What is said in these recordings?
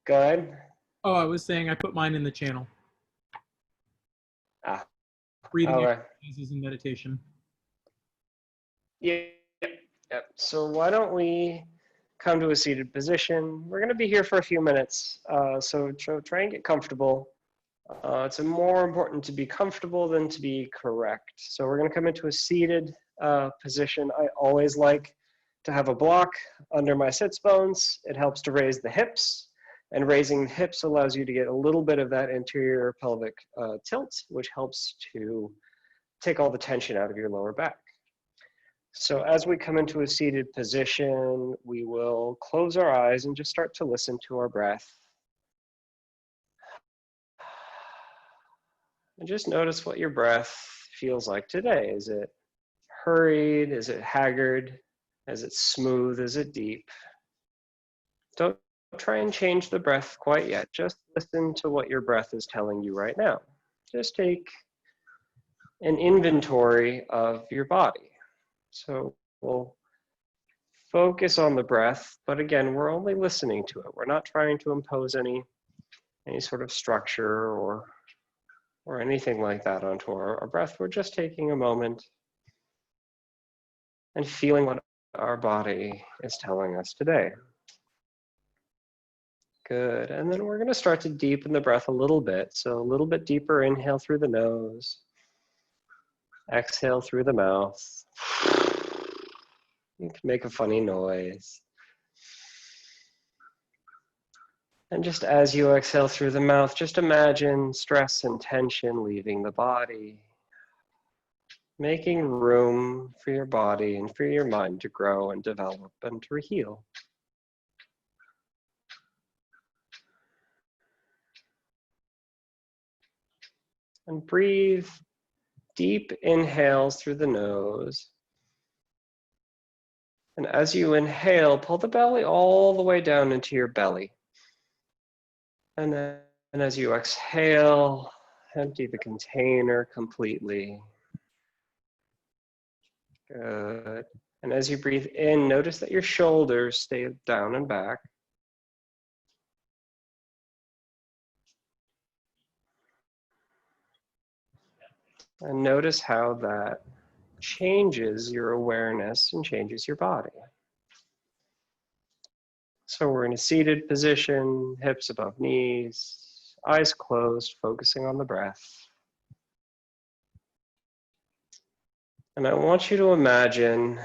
Good. Oh, I was saying I put mine in the channel. Ah, Breathing okay. exercises and meditation. Yep. Yep. So why don't we come to a seated position? We're going to be here for a few minutes, so try and get comfortable. It's more important to be comfortable than to be correct. So we're going to come into a seated position. I always like to have a block under my sits bones. It helps to raise the hips, and raising the hips allows you to get a little bit of that anterior pelvic tilt, which helps to take all the tension out of your lower back. So as we come into a seated position, we will close our eyes and just start to listen to our breath. And just notice what your breath feels like today. Is it hurried? Is it haggard? Is it smooth? Is it deep? Don't try and change the breath quite yet. Just listen to what your breath is telling you right now. Just take an inventory of your body. So we'll focus on the breath, but again, we're only listening to it. We're not trying to impose any sort of structure or anything like that onto our breath. We're just taking a moment and feeling what our body is telling us today. Good. And then we're going to start to deepen the breath a little bit. So a little bit deeper inhale through the nose. Exhale through the mouth. You can make a funny noise. And just as you exhale through the mouth, just imagine stress and tension leaving the body, making room for your body and for your mind to grow and develop and to heal. And breathe deep inhales through the nose. And as you inhale, pull the belly all the way down into your belly. And then as you exhale, empty the container completely. Good. And as you breathe in, notice that your shoulders stay down and back. And notice how that changes your awareness and changes your body. So we're in a seated position, hips above knees, eyes closed, focusing on the breath. And I want you to imagine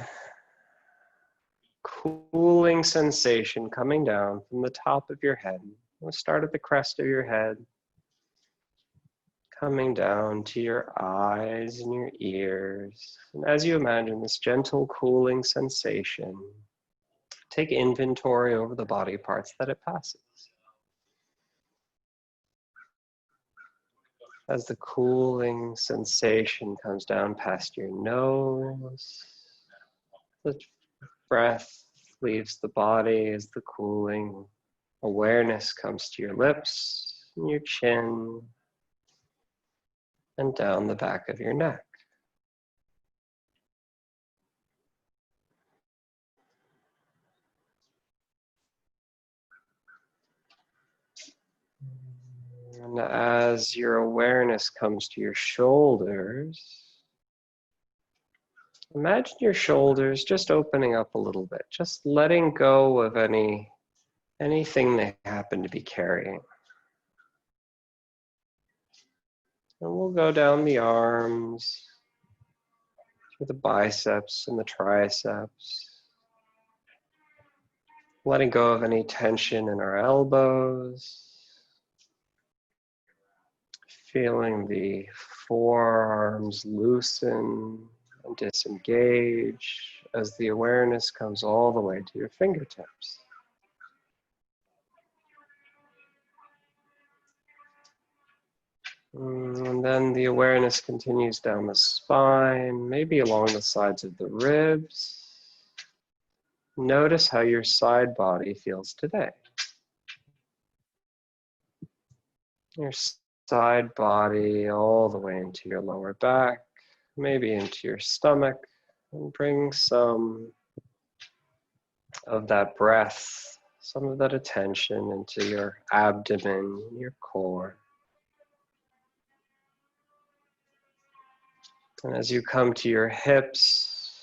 cooling sensation coming down from the top of your head. We'll start at the crest of your head, coming down to your eyes and your ears. And as you imagine this gentle cooling sensation, take inventory over the body parts that it passes. As the cooling sensation comes down past your nose, the breath leaves the body as the cooling awareness comes to your lips and your chin and down the back of your neck. And as your awareness comes to your shoulders, imagine your shoulders just opening up a little bit, just letting go of anything they happen to be carrying. And we'll go down the arms, through the biceps and the triceps, letting go of any tension in our elbows, feeling the forearms loosen and disengage as the awareness comes all the way to your fingertips. And then the awareness continues down the spine, maybe along the sides of the ribs. Notice how your side body feels today. Your side body all the way into your lower back, maybe into your stomach, and bring some of that breath some of that attention into your abdomen, your core. And as you come to your hips,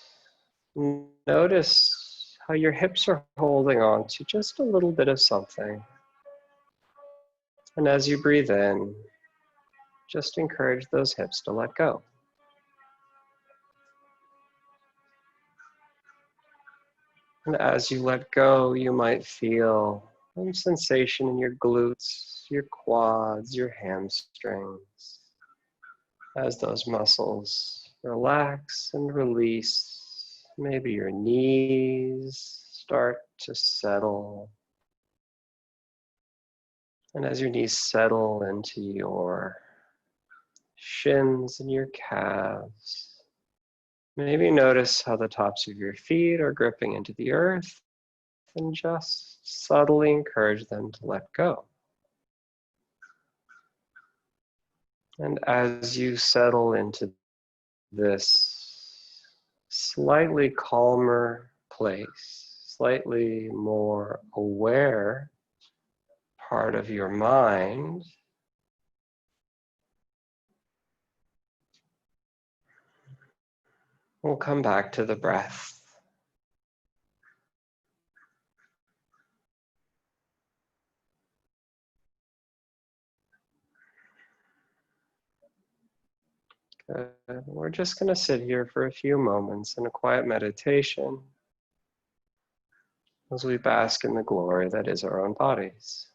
notice how your hips are holding on to just a little bit of something. And as you breathe in, just encourage those hips to let go. And as you let go, you might feel some sensation in your glutes, your quads, your hamstrings, as those muscles relax and release. Maybe your knees start to settle. And as your knees settle into your shins and your calves, maybe notice how the tops of your feet are gripping into the earth, and just subtly encourage them to let go. And as you settle into this slightly calmer place, slightly more aware part of your mind, we'll come back to the breath. Good. We're just going to sit here for a few moments in a quiet meditation as we bask in the glory that is our own bodies.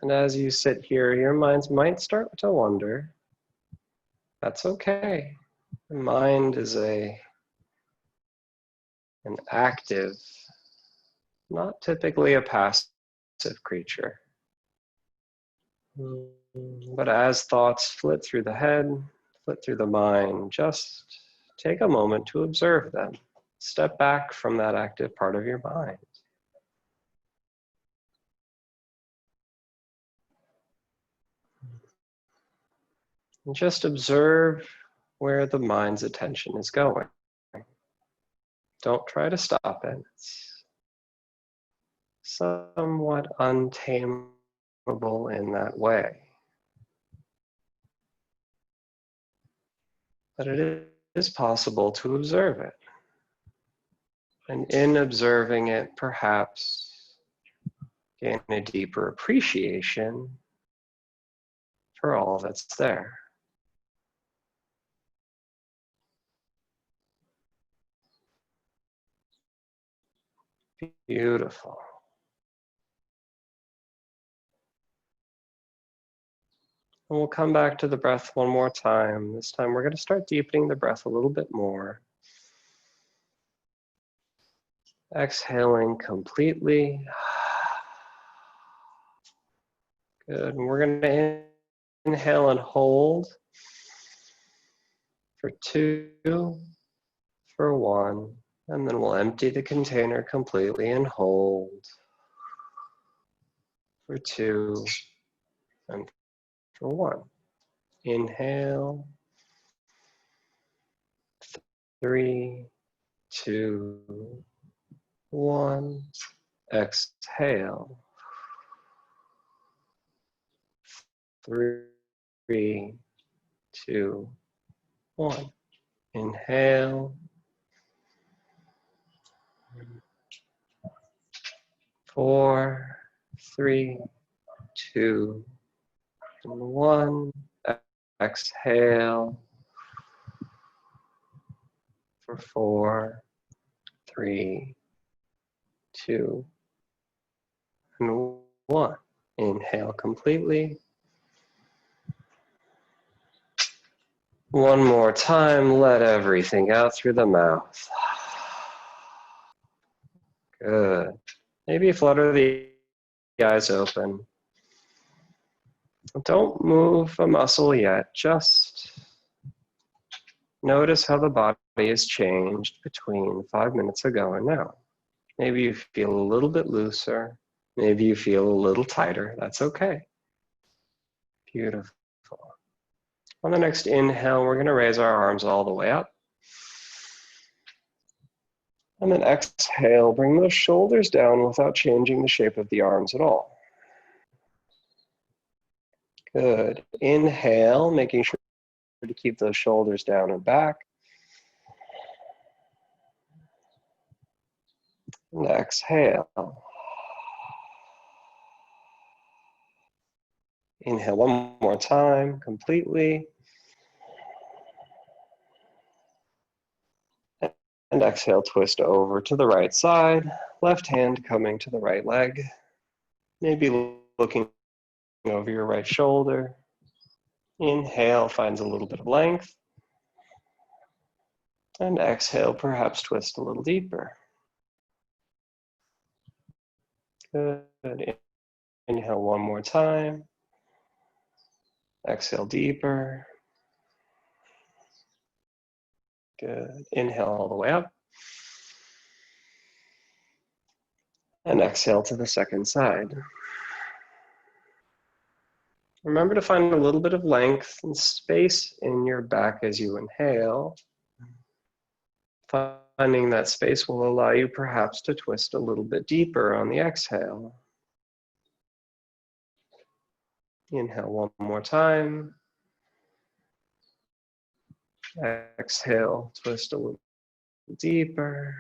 And as you sit here, your minds might start to wander. That's okay. The mind is an active, not typically a passive creature. But as thoughts flit through the head, flit through the mind, just take a moment to observe them. Step back from that active part of your mind. And just observe where the mind's attention is going. Don't try to stop it. It's somewhat untamable in that way. But it is possible to observe it. And in observing it, perhaps gain a deeper appreciation for all that's there. Beautiful. And we'll come back to the breath one more time. This time we're going to start deepening the breath a little bit more. Exhaling completely. Good. And we're going to inhale and hold for 2, for 1, and then we'll empty the container completely and hold for 2 and for 1. Inhale, 3, 2, 1. Exhale, 3, 2, 1. Inhale, 4, 3, 2, 1. Exhale for 4, 3, 2, and 1. Inhale completely. One more time, let everything out through the mouth. Good. Maybe flutter the eyes open. Don't move a muscle yet, just notice how the body has changed between 5 minutes ago and now. Maybe you feel a little bit looser. Maybe you feel a little tighter. That's okay. Beautiful. On the next inhale, we're going to raise our arms all the way up. And then exhale, bring those shoulders down without changing the shape of the arms at all. Good. Inhale, making sure to keep those shoulders down and back. And exhale. Inhale one more time, completely. And exhale, twist over to the right side. Left hand coming to the right leg. Maybe looking over your right shoulder. Inhale, finds a little bit of length. And exhale, perhaps twist a little deeper. Good. Inhale one more time. Exhale deeper. Good. Inhale all the way up. And exhale to the second side. Remember to find a little bit of length and space in your back as you inhale. Finding that space will allow you perhaps to twist a little bit deeper on the exhale. Inhale one more time. Exhale, twist a little deeper.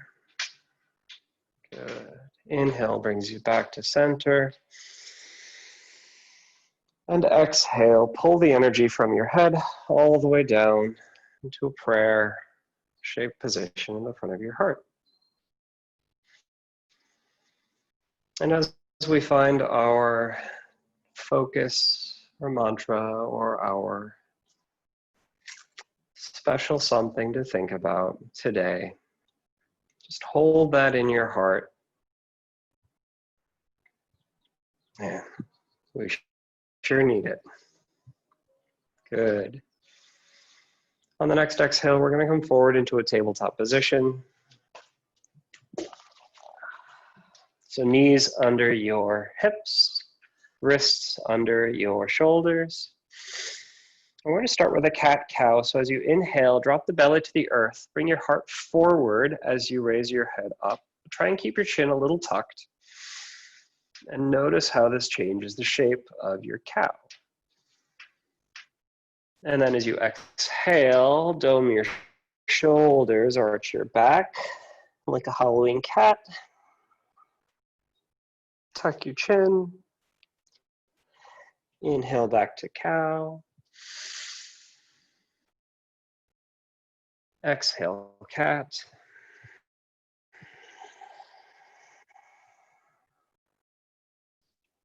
Good. Inhale brings you back to center. And exhale, pull the energy from your head all the way down into a prayer shaped position in the front of your heart. And as we find our focus or mantra or our special something to think about today, just hold that in your heart. Yeah, we sure need it. Good. On the next exhale, we're going to come forward into a tabletop position. So knees under your hips, wrists under your shoulders. And we're going to start with a cat-cow. So as you inhale, drop the belly to the earth. Bring your heart forward as you raise your head up. Try and keep your chin a little tucked. And notice how this changes the shape of your cow. And then as you exhale, dome your shoulders, arch your back like a Halloween cat. Tuck your chin. Inhale back to cow. Exhale, cat.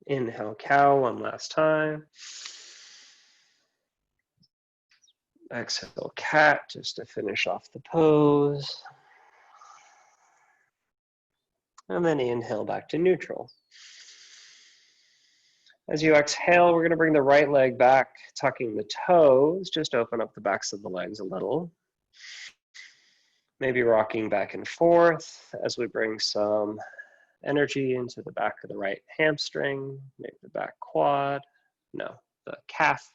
Inhale, cow one last time. Exhale, cat, just to finish off the pose. And then inhale back to neutral. As you exhale, we're going to bring the right leg back, tucking the toes. Just open up the backs of the legs a little. Maybe rocking back and forth as we bring some energy into the back of the right hamstring, maybe the back quad, no, the calf.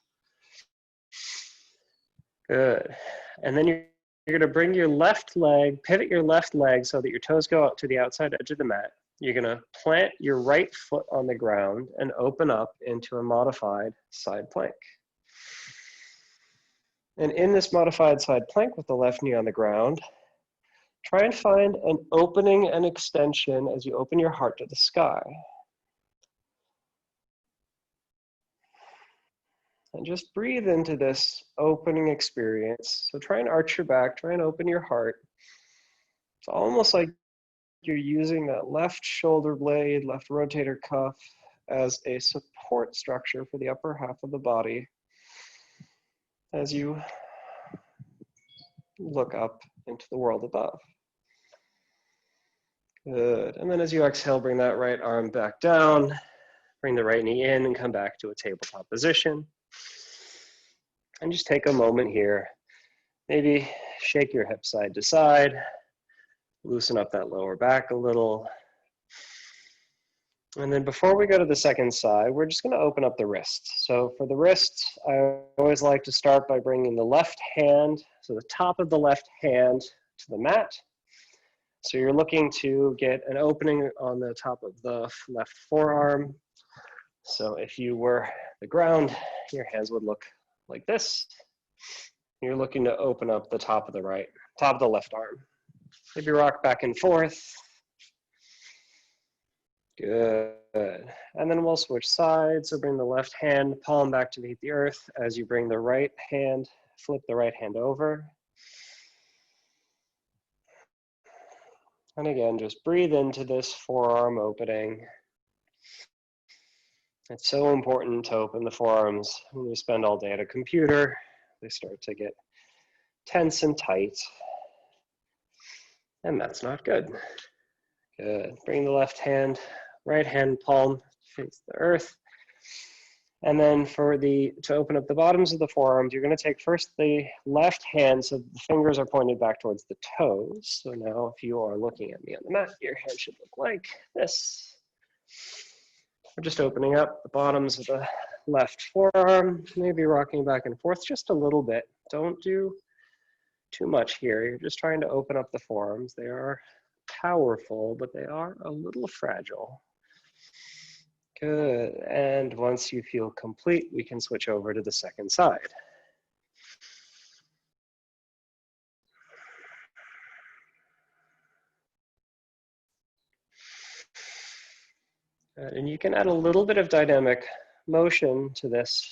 Good. And then you're going to bring your left leg, pivot your left leg so that your toes go out to the outside edge of the mat. You're going to plant your right foot on the ground and open up into a modified side plank. And in this modified side plank with the left knee on the ground, try and find an opening and extension as you open your heart to the sky. And just breathe into this opening experience. So try and arch your back, try and open your heart. It's almost like you're using that left shoulder blade, left rotator cuff as a support structure for the upper half of the body as you look up into the world above. Good. And then as you exhale, bring that right arm back down, bring the right knee in and come back to a tabletop position. And just take a moment here. Maybe shake your hips side to side, loosen up that lower back a little. And then before we go to the second side, we're just going to open up the wrists. So for the wrists, I always like to start by bringing the left hand, so the top of the left hand to the mat. So you're looking to get an opening on the top of the left forearm. So if you were the ground, your hands would look like this. You're looking to open up the top of the left arm. Maybe rock back and forth. Good. And then we'll switch sides. So bring the left hand, palm back to meet the earth. As you bring the right hand, flip the right hand over. And again, just breathe into this forearm opening. It's so important to open the forearms. When you spend all day at a computer, they start to get tense and tight. And that's not good. Good. Bring the left hand, right hand palm face the earth. And then to open up the bottoms of the forearms, you're going to take first the left hand so the fingers are pointed back towards the toes. So now if you are looking at me on the mat, your hand should look like this. We're just opening up the bottoms of the left forearm, maybe rocking back and forth just a little bit. Don't do too much here. You're just trying to open up the forearms. They are powerful, but they are a little fragile. Good. And once you feel complete, we can switch over to the second side. And you can add a little bit of dynamic motion to this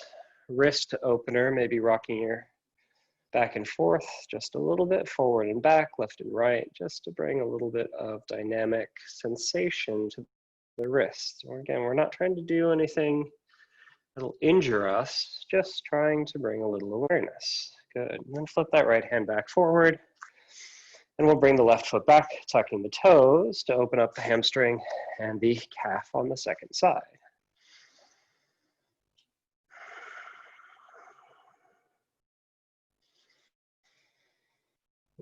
wrist opener, maybe rocking your back and forth, just a little bit forward and back, left and right, just to bring a little bit of dynamic sensation to the wrist. Or again, we're not trying to do anything that'll injure us, just trying to bring a little awareness. Good. And then flip that right hand back forward. And we'll bring the left foot back, tucking the toes to open up the hamstring and the calf on the second side.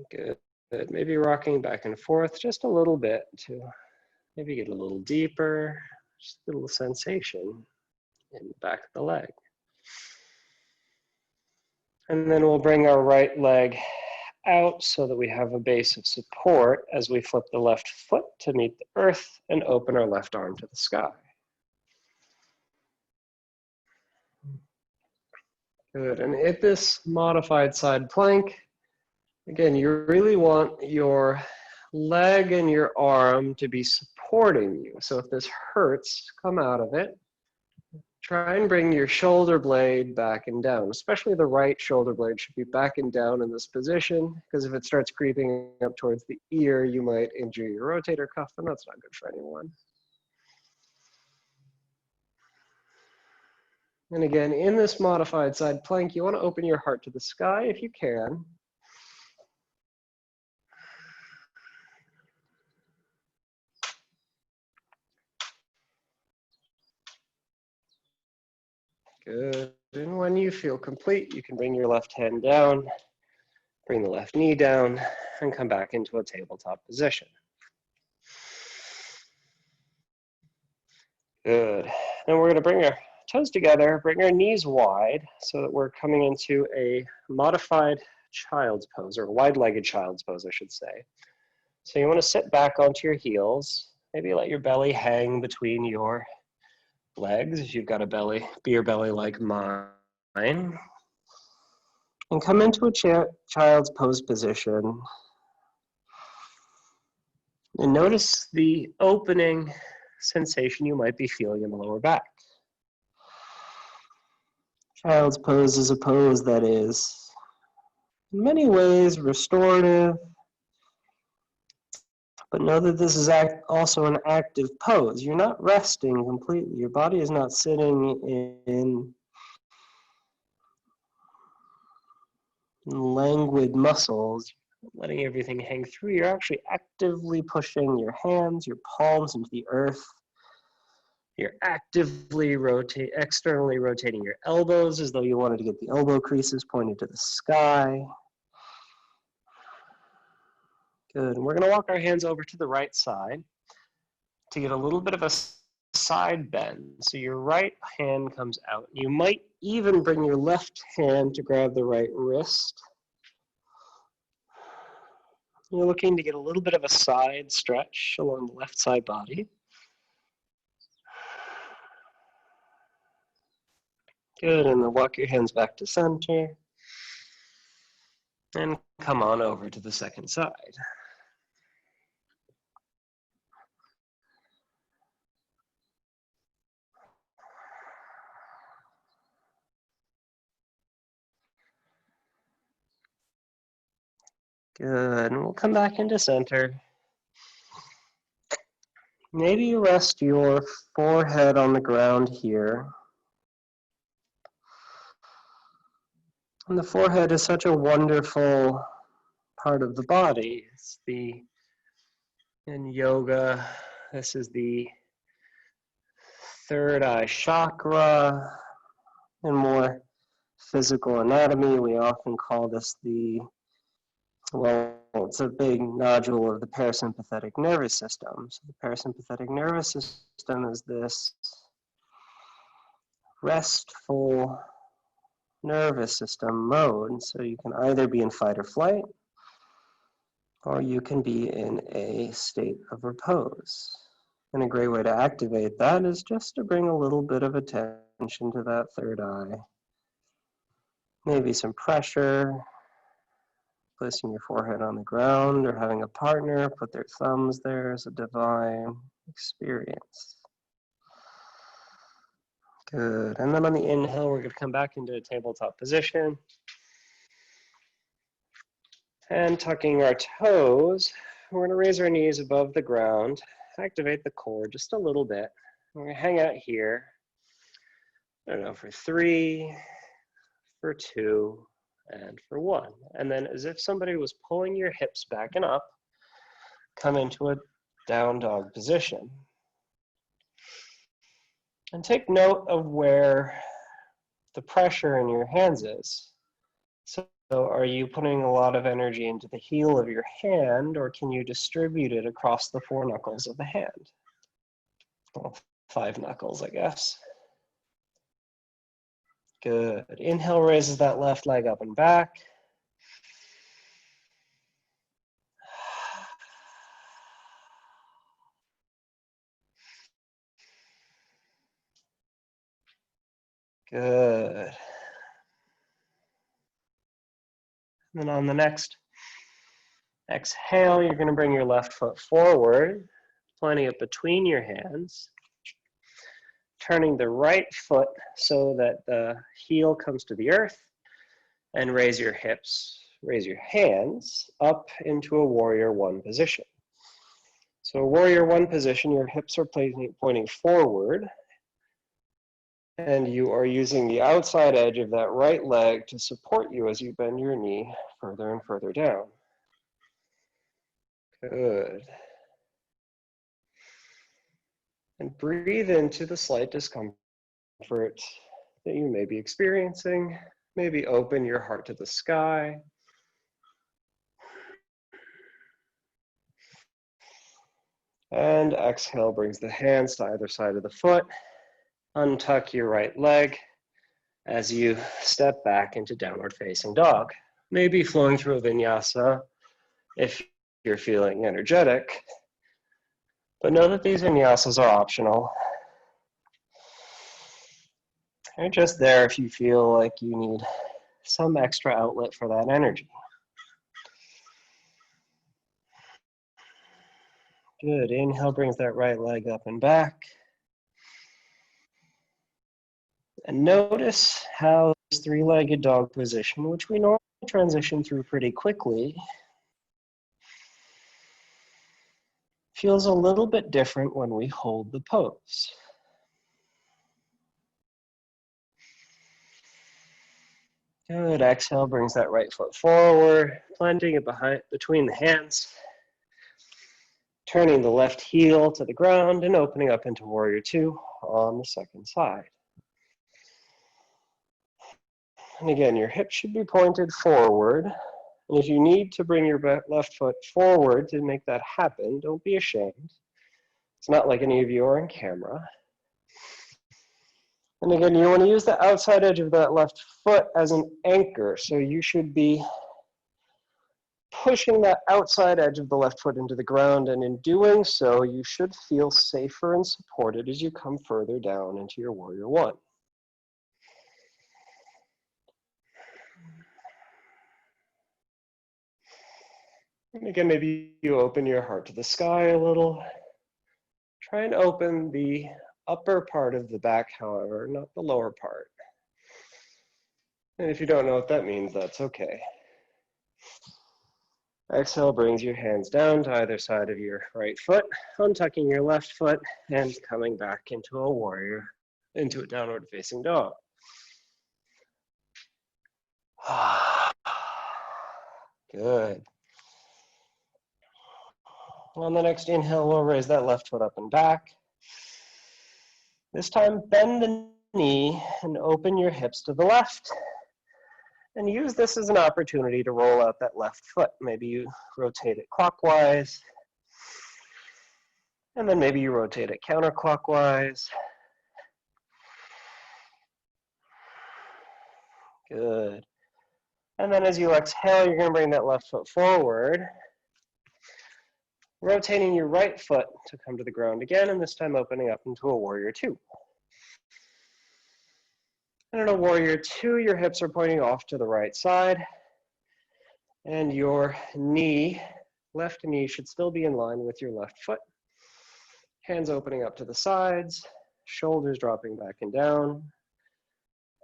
Good. Maybe rocking back and forth just a little bit to maybe get a little deeper, just a little sensation in the back of the leg. And then we'll bring our right leg out so that we have a base of support as we flip the left foot to meet the earth and open our left arm to the sky. Good. And at this modified side plank, again, you really want your leg and your arm to be supporting you. So if this hurts, come out of it. Try and bring your shoulder blade back and down, especially the right shoulder blade should be back and down in this position, because if it starts creeping up towards the ear, you might injure your rotator cuff, and that's not good for anyone. And again, in this modified side plank, you want to open your heart to the sky if you can. Good. And when you feel complete, you can bring your left hand down, bring the left knee down, and come back into a tabletop position. Good. Then we're going to bring our toes together, bring our knees wide so that we're coming into a modified child's pose, or wide-legged child's pose, I should say. So you want to sit back onto your heels, maybe let your belly hang between your legs, if you've got a belly, beer belly like mine, and come into a child's pose position. And notice the opening sensation you might be feeling in the lower back. Child's pose is a pose that is, in many ways, restorative. But know that this is also an active pose. You're not resting completely. Your body is not sitting in languid muscles, letting everything hang through. You're actually actively pushing your hands, your palms into the earth. You're actively externally rotating your elbows as though you wanted to get the elbow creases pointed to the sky. Good. And we're going to walk our hands over to the right side to get a little bit of a side bend. So your right hand comes out. You might even bring your left hand to grab the right wrist. You're looking to get a little bit of a side stretch along the left side body. Good, and then walk your hands back to center. And come on over to the second side. Good, and we'll come back into center. Maybe you rest your forehead on the ground here. And the forehead is such a wonderful part of the body. It's in yoga, this is the third eye chakra. In more physical anatomy, we often call this it's a big nodule of the parasympathetic nervous system. So the parasympathetic nervous system is this restful nervous system mode. So you can either be in fight or flight, or you can be in a state of repose. And a great way to activate that is just to bring a little bit of attention to that third eye. Maybe some pressure, placing your forehead on the ground, or having a partner put their thumbs there as a divine experience. Good. And then on the inhale, we're going to come back into a tabletop position. And tucking our toes, we're going to raise our knees above the ground, activate the core just a little bit. We're going to hang out here, I don't know, for 3, for 2, and for 1. And then as if somebody was pulling your hips back and up, come into a down dog position. And take note of where the pressure in your hands is. So are you putting a lot of energy into the heel of your hand, or can you distribute it across the 4 knuckles of the hand? Well, 5 knuckles, I guess. Good. Inhale raises that left leg up and back. Good. And then on the next exhale, you're going to bring your left foot forward, planting it between your hands, turning the right foot so that the heel comes to the earth, and raise your hips, raise your hands up into a warrior 1 position. So a warrior 1 position, your hips are pointing forward, and you are using the outside edge of that right leg to support you as you bend your knee further and further down. Good. And breathe into the slight discomfort that you may be experiencing. Maybe open your heart to the sky. And exhale brings the hands to either side of the foot. Untuck your right leg as you step back into downward facing dog. Maybe flowing through a vinyasa if you're feeling energetic. But know that these vinyasas are optional. They're just there if you feel like you need some extra outlet for that energy. Good. Inhale brings that right leg up and back. And notice how this 3-legged dog position, which we normally transition through pretty quickly, Feels a little bit different when we hold the pose. Good, exhale brings that right foot forward, planting it between the hands. Turning the left heel to the ground and opening up into Warrior Two on the second side. And again, your hips should be pointed forward. And if you need to bring your left foot forward to make that happen, don't be ashamed. It's not like any of you are on camera. And again, you want to use the outside edge of that left foot as an anchor. So you should be pushing that outside edge of the left foot into the ground, and in doing so, you should feel safer and supported as you come further down into your Warrior One. And again, maybe you open your heart to the sky a little. Try and open the upper part of the back, however, not the lower part. And if you don't know what that means, that's okay. Exhale brings your hands down to either side of your right foot, untucking your left foot and coming back into a warrior, into a downward facing dog. Good. On the next inhale, we'll raise that left foot up and back. This time, bend the knee and open your hips to the left. And use this as an opportunity to roll out that left foot. Maybe you rotate it clockwise. And then maybe you rotate it counterclockwise. Good. And then as you exhale, you're going to bring that left foot forward. Rotating your right foot to come to the ground again, and this time opening up into a Warrior Two. And in a Warrior Two, your hips are pointing off to the right side, and your knee, left knee, should still be in line with your left foot. Hands opening up to the sides, shoulders dropping back and down.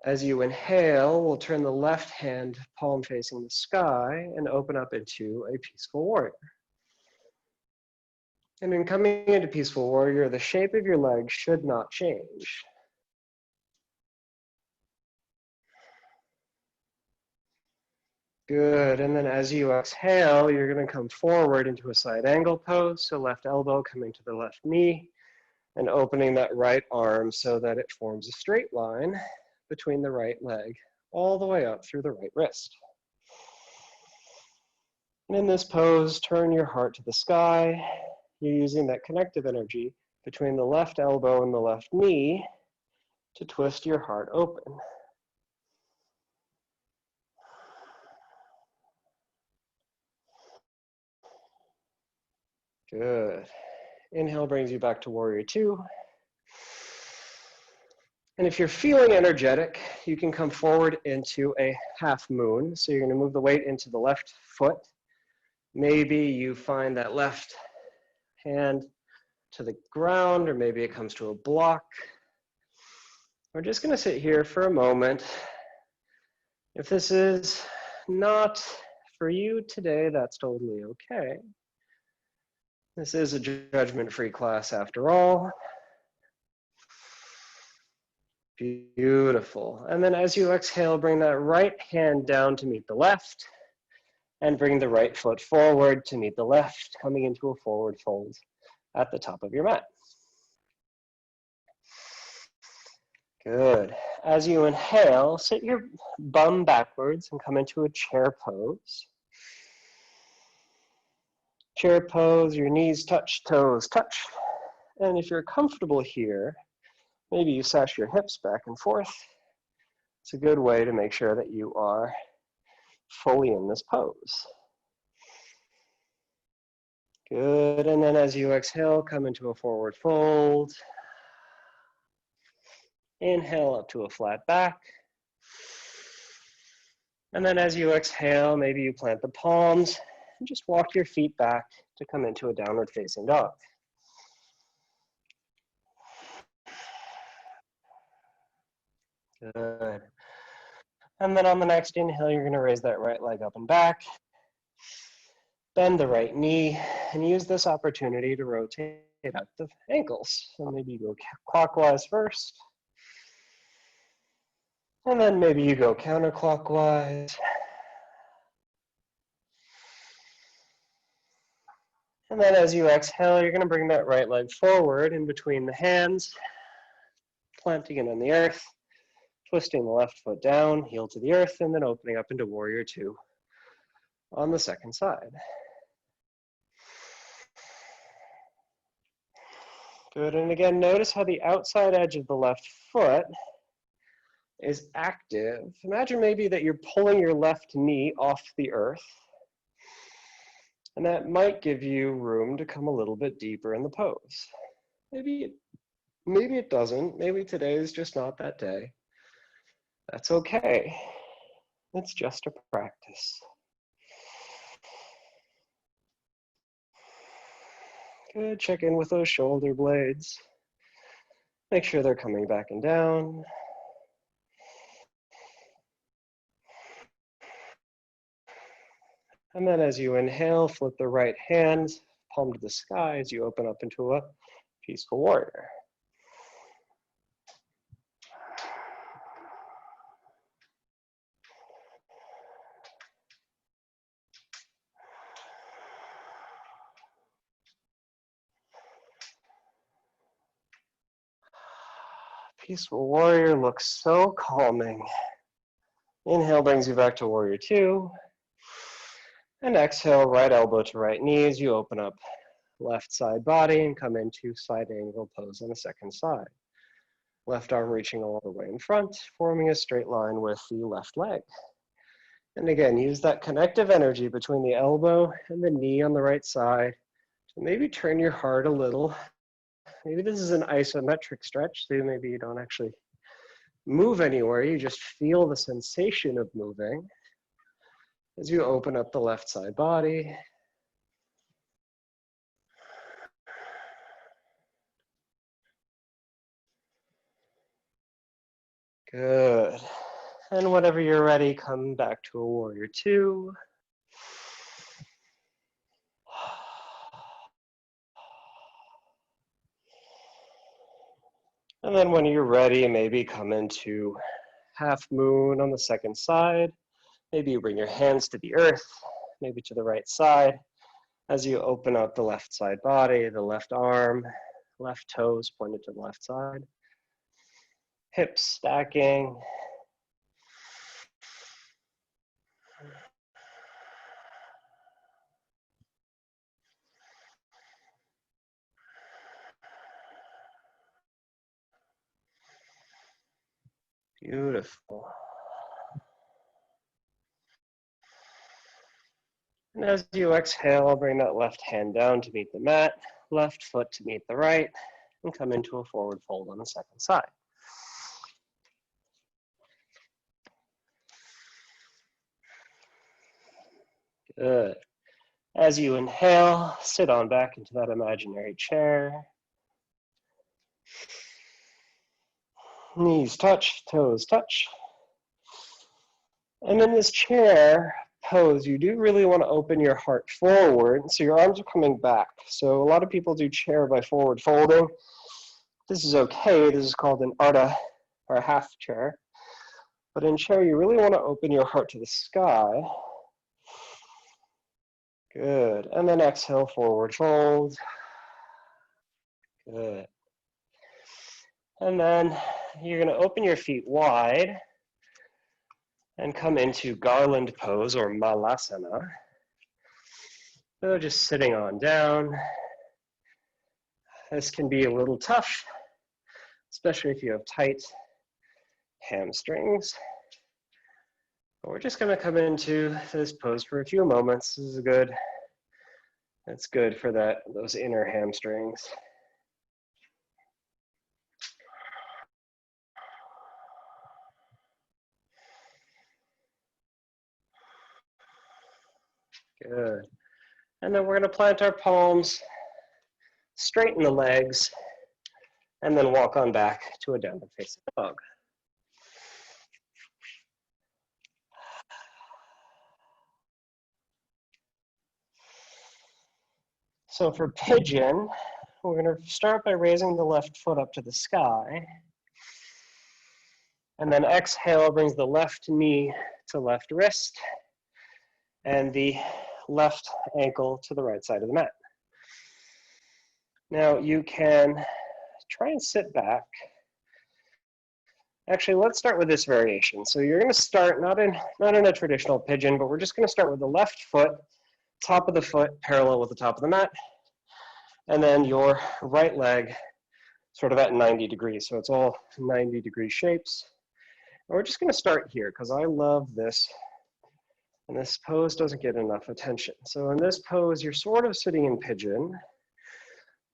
As you inhale, we'll turn the left hand palm facing the sky and open up into a Peaceful Warrior. And in coming into Peaceful Warrior, the shape of your legs should not change. Good, and then as you exhale, you're going to come forward into a side angle pose, so left elbow coming to the left knee, and opening that right arm so that it forms a straight line between the right leg, all the way up through the right wrist. And in this pose, turn your heart to the sky. You're using that connective energy between the left elbow and the left knee to twist your heart open. Good. Inhale brings you back to Warrior Two. And if you're feeling energetic, you can come forward into a half moon. So you're going to move the weight into the left foot. Maybe you find that left hand to the ground, or maybe it comes to a block. We're just going to sit here for a moment. If this is not for you today, that's totally okay. This is a judgment-free class after all. Beautiful. And then as you exhale, bring that right hand down to meet the left, and bring the right foot forward to meet the left, coming into a forward fold at the top of your mat. Good. As you inhale, sit your bum backwards and come into a chair pose. Chair pose, your knees touch, toes touch. And if you're comfortable here, maybe you sash your hips back and forth. It's a good way to make sure that you are fully in this pose. Good, and then as you exhale, come into a forward fold. Inhale up to a flat back. And then as you exhale, maybe you plant the palms and just walk your feet back to come into a downward facing dog. Good. And then on the next inhale, you're going to raise that right leg up and back. Bend the right knee and use this opportunity to rotate at the ankles. So maybe you go clockwise first, and then maybe you go counterclockwise. And then as you exhale, you're going to bring that right leg forward in between the hands, planting it on the earth, twisting the left foot down, heel to the earth, and then opening up into warrior two on the second side. Good, and again, notice how the outside edge of the left foot is active. Imagine maybe that you're pulling your left knee off the earth, and that might give you room to come a little bit deeper in the pose. Maybe it doesn't. Maybe today is just not that day. That's okay. It's just a practice. Good, check in with those shoulder blades. Make sure they're coming back and down. And then as you inhale, flip the right hand, palm to the sky as you open up into a peaceful warrior. Peaceful warrior looks so calming. Inhale brings you back to warrior two. And exhale, right elbow to right knee as you open up left side body and come into side angle pose on the second side. Left arm reaching all the way in front, forming a straight line with the left leg. And again, use that connective energy between the elbow and the knee on the right side to maybe turn your heart a little. Maybe this is an isometric stretch, so maybe you don't actually move anywhere, you just feel the sensation of moving as you open up the left side body. Good. And whenever you're ready, come back to a warrior two. And then when you're ready, maybe come into half moon on the second side. Maybe you bring your hands to the earth, maybe to the right side. As you open up the left side body, the left arm, left toes pointed to the left side. Hips stacking. Beautiful. And as you exhale, bring that left hand down to meet the mat, left foot to meet the right, and come into a forward fold on the second side. Good. As you inhale, sit on back into that imaginary chair. Knees touch, toes touch. And in this chair pose, you do really want to open your heart forward, so your arms are coming back. So a lot of people do chair by forward folding. This is okay. This is called an Ardha, or a half chair. But in chair, you really want to open your heart to the sky. Good. And then exhale, forward fold. Good. And then you're going to open your feet wide and come into garland pose or malasana. So just sitting on down. This can be a little tough, especially if you have tight hamstrings. But we're just going to come into this pose for a few moments. This is good. It's good for those inner hamstrings. Good. And then we're going to plant our palms, straighten the legs, and then walk on back to a downward facing dog. So for pigeon, we're going to start by raising the left foot up to the sky. And then exhale brings the left knee to left wrist and the left ankle to the right side of the mat. Now you can try and sit back. Actually, let's start with this variation. So you're going to start not in a traditional pigeon, but we're just going to start with the left foot, top of the foot parallel with the top of the mat, and then your right leg sort of at 90 degrees. So it's all 90-degree shapes. And we're just going to start here because I love this. And this pose doesn't get enough attention. So in this pose, you're sort of sitting in pigeon,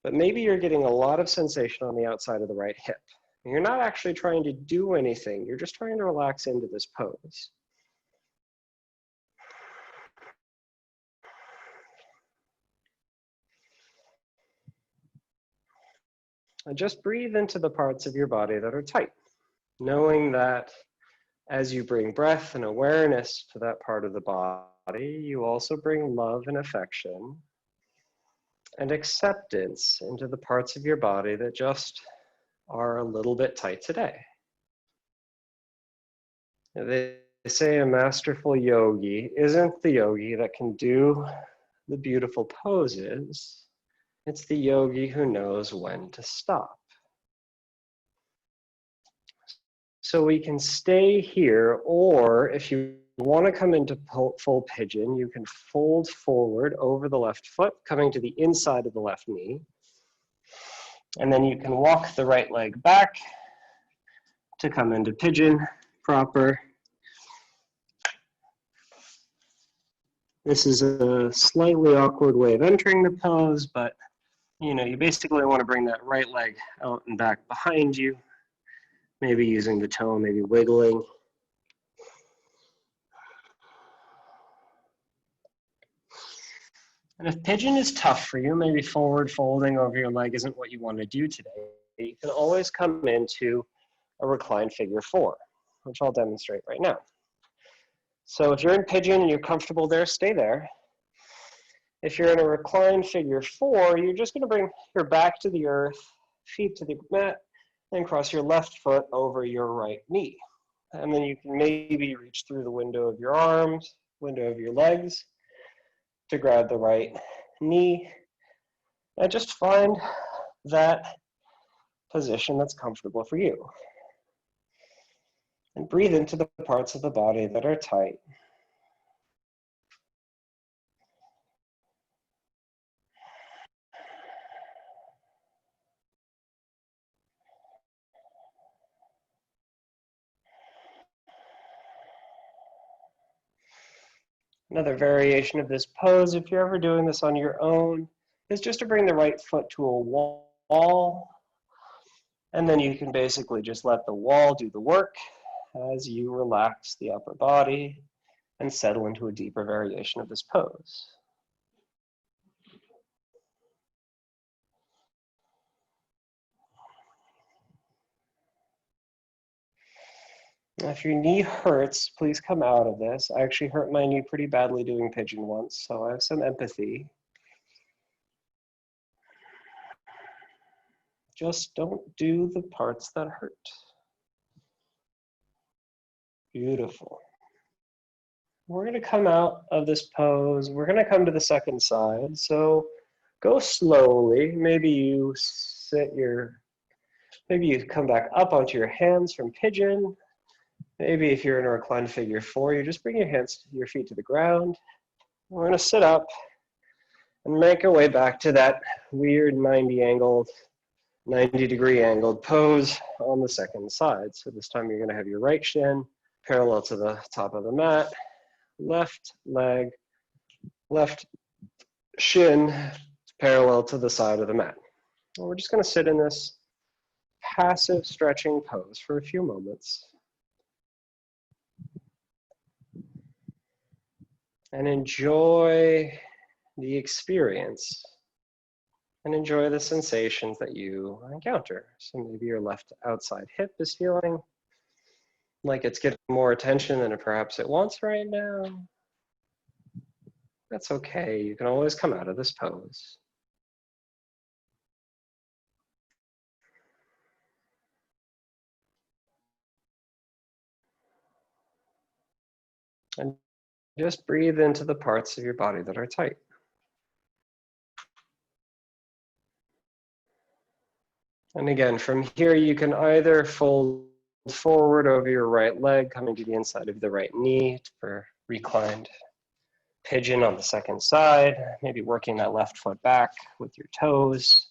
but maybe you're getting a lot of sensation on the outside of the right hip. You're not actually trying to do anything. You're just trying to relax into this pose. And just breathe into the parts of your body that are tight, knowing that as you bring breath and awareness to that part of the body, you also bring love and affection and acceptance into the parts of your body that just are a little bit tight today. They say a masterful yogi isn't the yogi that can do the beautiful poses. It's the yogi who knows when to stop. So we can stay here, or if you want to come into full pigeon, you can fold forward over the left foot, coming to the inside of the left knee. And then you can walk the right leg back to come into pigeon proper. This is a slightly awkward way of entering the pose, but you basically want to bring that right leg out and back behind you, maybe using the toe, maybe wiggling. And if pigeon is tough for you, maybe forward folding over your leg isn't what you want to do today, you can always come into a reclined figure 4, which I'll demonstrate right now. So if you're in pigeon and you're comfortable there, stay there. If you're in a reclined figure 4, you're just going to bring your back to the earth, feet to the mat, and cross your left foot over your right knee. And then you can maybe reach through the window of your arms, window of your legs, to grab the right knee, and just find that position that's comfortable for you. And breathe into the parts of the body that are tight. Another variation of this pose, if you're ever doing this on your own, is just to bring the right foot to a wall, and then you can basically just let the wall do the work as you relax the upper body and settle into a deeper variation of this pose. Now, if your knee hurts, please come out of this. I actually hurt my knee pretty badly doing pigeon once, so I have some empathy. Just don't do the parts that hurt. Beautiful. We're going to come out of this pose. We're going to come to the second side. So go slowly. Maybe you come back up onto your hands from pigeon. Maybe if you're in a reclined figure 4, you just bring your feet to the ground. We're going to sit up and make our way back to that weird 90-degree angled pose on the second side. So this time you're going to have your right shin parallel to the top of the mat, left leg, left shin parallel to the side of the mat. And we're just going to sit in this passive stretching pose for a few moments. And enjoy the experience and enjoy the sensations that you encounter. So maybe your left outside hip is feeling like it's getting more attention than perhaps it wants right now. That's okay. You can always come out of this pose. And just breathe into the parts of your body that are tight. And again, from here, you can either fold forward over your right leg, coming to the inside of the right knee for reclined pigeon on the second side, maybe working that left foot back with your toes.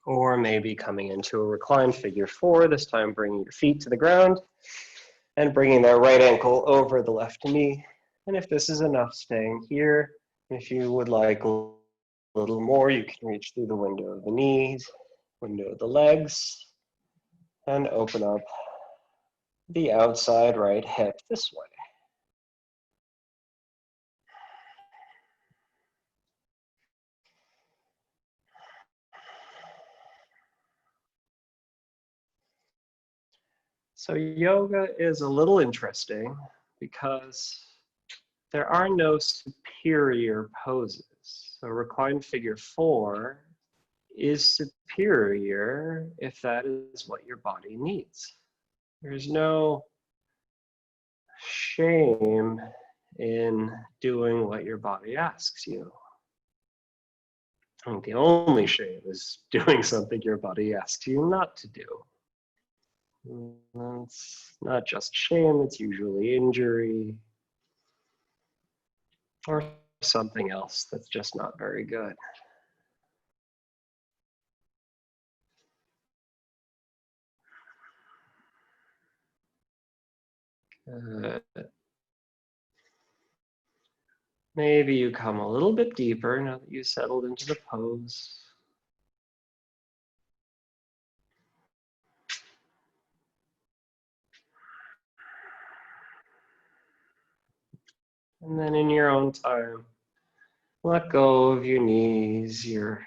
Or maybe coming into a reclined figure four, this time bringing your feet to the ground and bringing that right ankle over the left knee. And if this is enough, staying here. If you would like a little more, you can reach through the window of the knees, window of the legs, and open up the outside right hip this way. So yoga is a little interesting because there are no superior poses. So reclined figure four is superior if that is what your body needs. There's no shame in doing what your body asks you. I think the only shame is doing something your body asks you not to do. It's not just shame, it's usually injury or something else that's just not very good. Maybe you come a little bit deeper now that you settled into the pose. And then in your own time, let go of your knees, your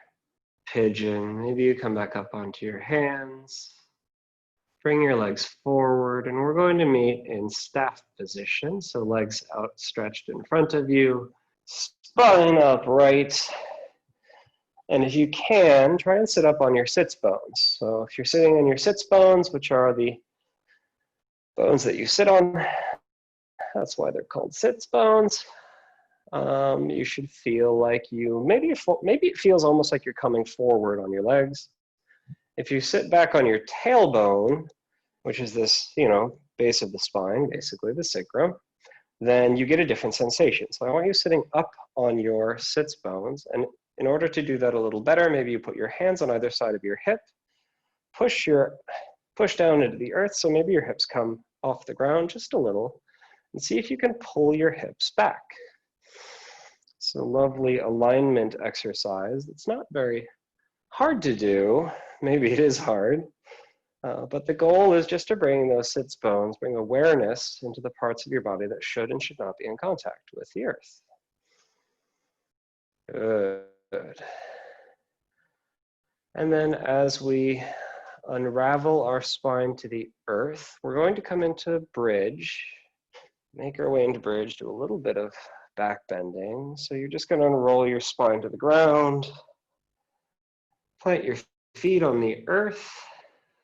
pigeon. Maybe you come back up onto your hands. Bring your legs forward, and we're going to meet in staff position. So legs outstretched in front of you, spine upright. And if you can, try and sit up on your sits bones. So if you're sitting on your sits bones, which are the bones that you sit on, that's why they're called sits bones. You should feel like maybe it feels almost like you're coming forward on your legs. If you sit back on your tailbone, which is this, base of the spine, basically the sacrum, then you get a different sensation. So I want you sitting up on your sits bones. And in order to do that a little better, maybe you put your hands on either side of your hip, push down into the earth. So maybe your hips come off the ground just a little, and see if you can pull your hips back. It's a lovely alignment exercise. It's not very hard to do. Maybe it is hard. But the goal is just to bring those sits bones, bring awareness into the parts of your body that should and should not be in contact with the earth. Good. And then as we unravel our spine to the earth, we're going to come into bridge, make our way into bridge, do a little bit of back bending. So you're just going to unroll your spine to the ground, plant your feet on the earth.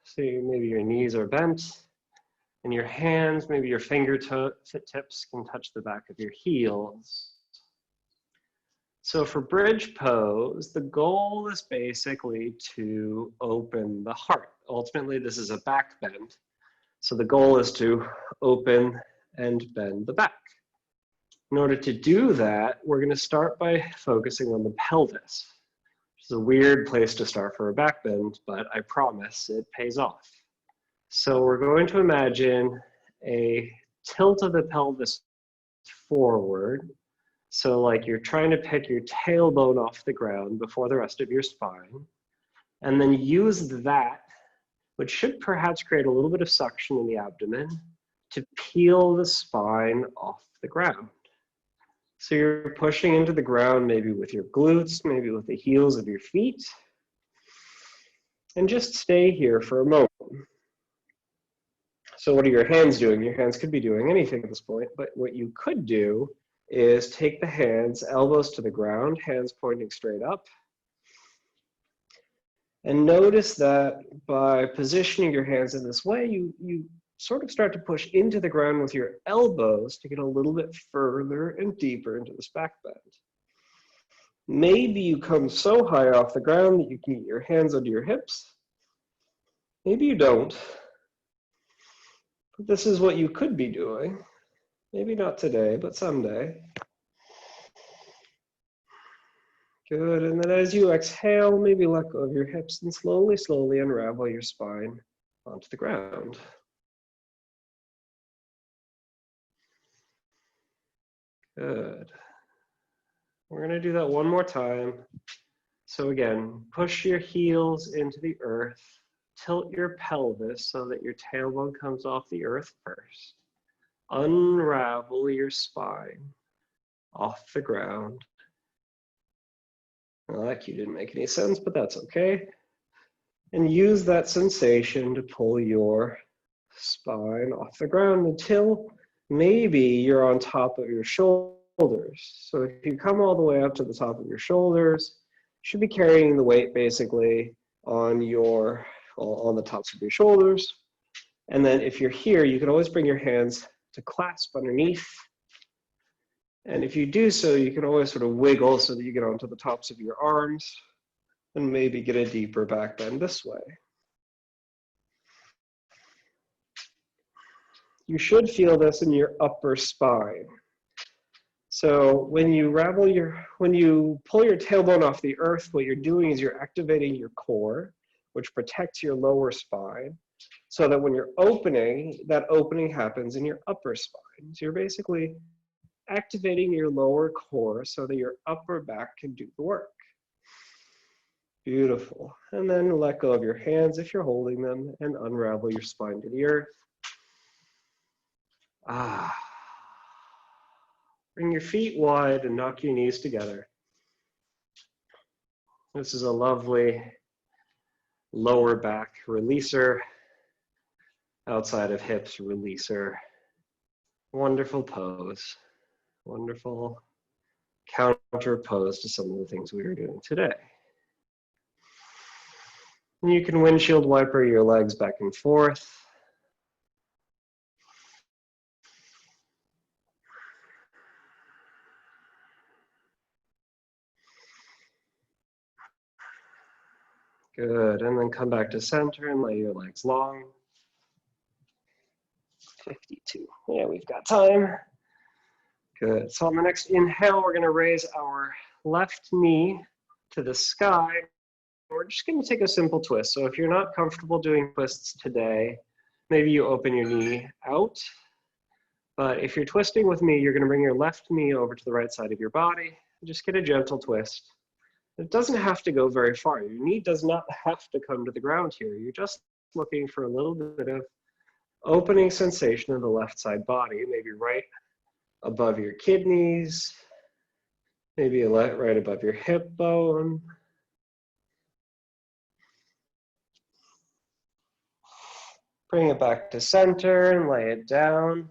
So maybe your knees are bent, and your hands, maybe your fingertips can touch the back of your heels. So for bridge pose, the goal is basically to open the heart. Ultimately, this is a back bend. So the goal is to open and bend the back. In order to do that, we're going to start by focusing on the pelvis. It's a weird place to start for a back bend, but I promise it pays off. So we're going to imagine a tilt of the pelvis forward. So like you're trying to pick your tailbone off the ground before the rest of your spine, and then use that, which should perhaps create a little bit of suction in the abdomen, to peel the spine off the ground. So you're pushing into the ground, maybe with your glutes, maybe with the heels of your feet. And just stay here for a moment. So what are your hands doing? Your hands could be doing anything at this point, but what you could do is take the hands, elbows to the ground, hands pointing straight up. And notice that by positioning your hands in this way, you sort of start to push into the ground with your elbows to get a little bit further and deeper into this back bend. Maybe you come so high off the ground that you can get your hands under your hips. Maybe you don't. But this is what you could be doing. Maybe not today, but someday. Good, and then as you exhale, maybe let go of your hips and slowly, slowly unravel your spine onto the ground. Good. We're going to do that one more time. So again, push your heels into the earth, tilt your pelvis so that your tailbone comes off the earth first. Unravel your spine off the ground. Well, that cue didn't make any sense, but that's okay. And use that sensation to pull your spine off the ground until maybe you're on top of your shoulders. So if you come all the way up to the top of your shoulders, you should be carrying the weight basically on the tops of your shoulders. And then if you're here, you can always bring your hands to clasp underneath. And if you do so, you can always sort of wiggle so that you get onto the tops of your arms and maybe get a deeper back bend this way. You should feel this in your upper spine. So when you pull your tailbone off the earth, what you're doing is you're activating your core, which protects your lower spine, so that when you're opening, that opening happens in your upper spine. So you're basically activating your lower core so that your upper back can do the work. Beautiful. And then let go of your hands if you're holding them and unravel your spine to the earth. Bring your feet wide and knock your knees together. This is a lovely lower back releaser, outside of hips releaser. Wonderful pose. Wonderful counter pose to some of the things we were doing today. And you can windshield wiper your legs back and forth. Good, and then come back to center and lay your legs long. 52, yeah, we've got time. Good, so on the next inhale, we're gonna raise our left knee to the sky. We're just gonna take a simple twist. So if you're not comfortable doing twists today, maybe you open your knee out. But if you're twisting with me, you're gonna bring your left knee over to the right side of your body. Just get a gentle twist. It doesn't have to go very far. Your knee does not have to come to the ground here. You're just looking for a little bit of opening sensation in the left side body, maybe right above your kidneys, maybe right above your hip bone. Bring it back to center and lay it down.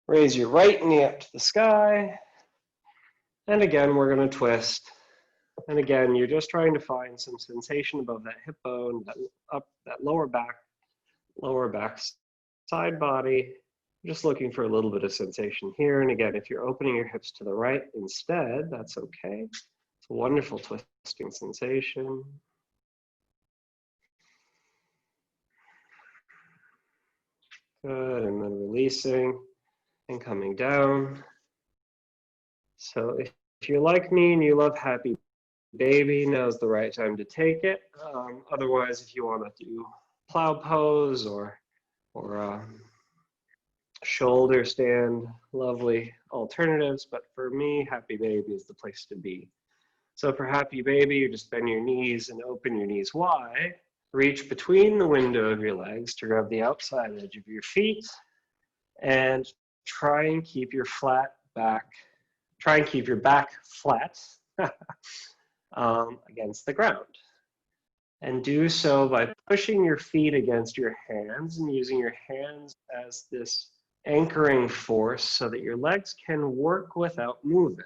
Raise your right knee up to the sky. And again, we're going to twist. And again, you're just trying to find some sensation above that hip bone, that lower back side body. Just looking for a little bit of sensation here. And again, if you're opening your hips to the right instead, that's okay. It's a wonderful twisting sensation. Good, and then releasing and coming down. So if you're like me and you love Happy Baby, now's the right time to take it. Otherwise, if you want to do plow pose or shoulder stand, lovely alternatives. But for me, Happy Baby is the place to be. So for Happy Baby, you just bend your knees and open your knees wide. Reach between the window of your legs to grab the outside edge of your feet and try and keep your back flat against the ground. And do so by pushing your feet against your hands and using your hands as this anchoring force so that your legs can work without moving.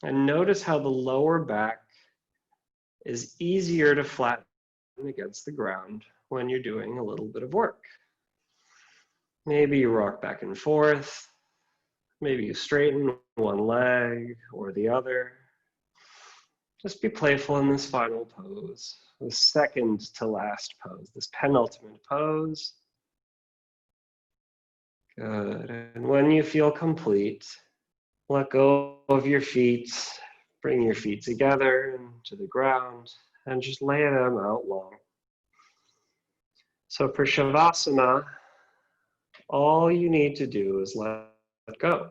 And notice how the lower back is easier to flatten against the ground when you're doing a little bit of work. Maybe you rock back and forth. Maybe you straighten one leg or the other. Just be playful in this final pose, the second to last pose, this penultimate pose. Good. And when you feel complete, let go of your feet. Bring your feet together into the ground and just lay them out long. So for Shavasana, all you need to do is let go.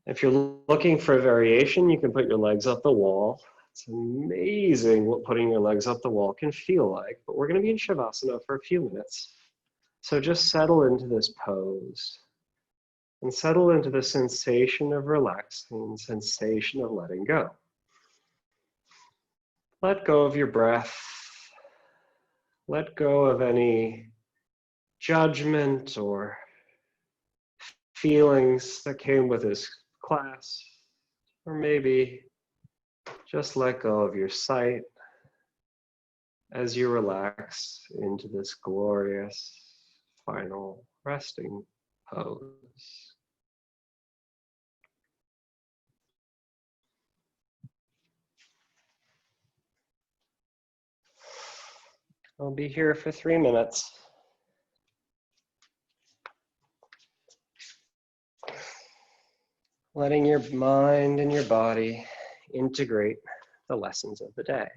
If you're looking for a variation, you can put your legs up the wall. It's amazing what putting your legs up the wall can feel like, but we're going to be in Shavasana for a few minutes. So just settle into this pose and settle into the sensation of relaxing, sensation of letting go. Let go of your breath. Let go of any judgment or feelings that came with this class, or maybe just let go of your sight as you relax into this glorious final resting pose. I'll be here for 3 minutes. Letting your mind and your body integrate the lessons of the day.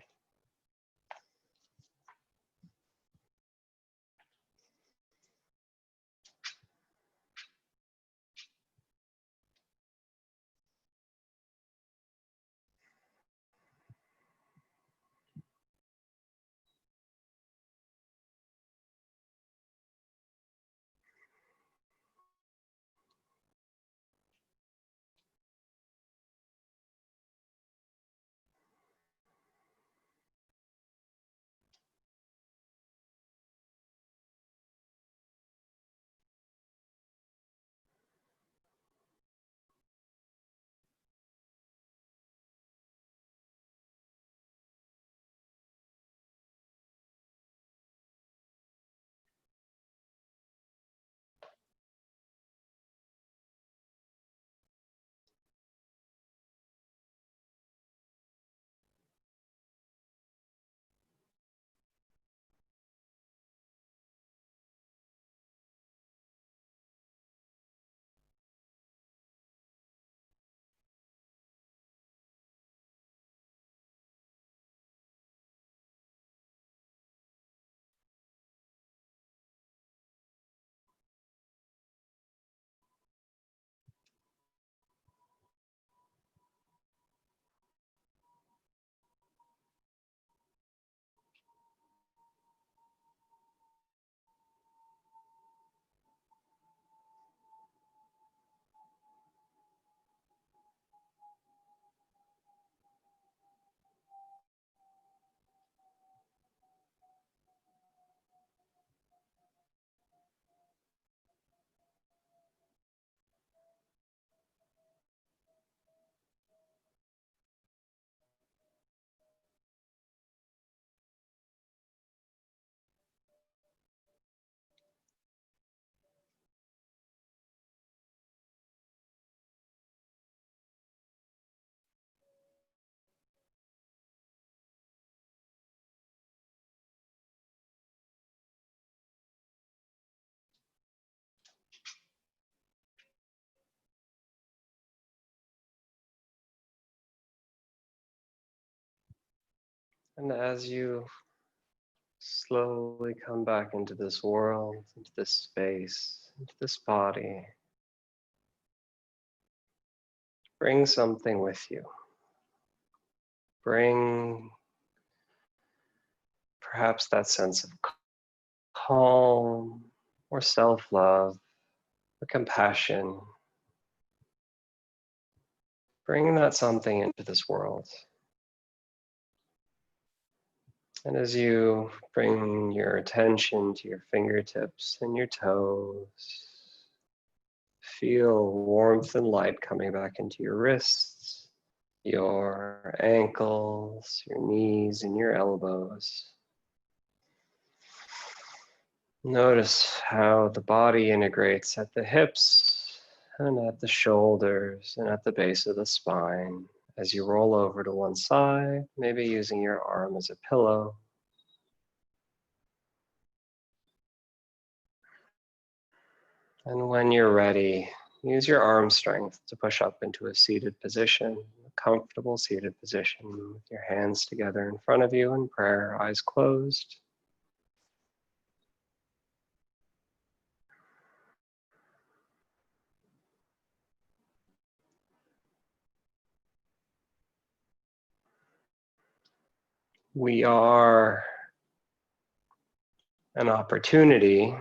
And as you slowly come back into this world, into this space, into this body, bring something with you. Bring perhaps that sense of calm or self-love or compassion. Bring that something into this world. And as you bring your attention to your fingertips and your toes, feel warmth and light coming back into your wrists, your ankles, your knees, and your elbows. Notice how the body integrates at the hips and at the shoulders and at the base of the spine as you roll over to one side, maybe using your arm as a pillow. And when you're ready, use your arm strength to push up into a seated position, a comfortable seated position with your hands together in front of you in prayer, eyes closed. We are an opportunity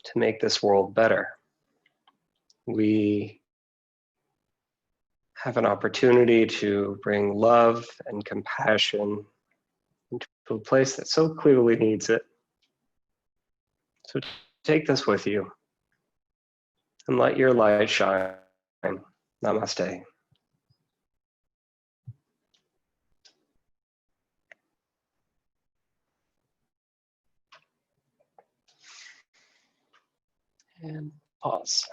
to make this world better. We have an opportunity to bring love and compassion into a place that so clearly needs it. So take this with you and let your light shine. Namaste. And pause.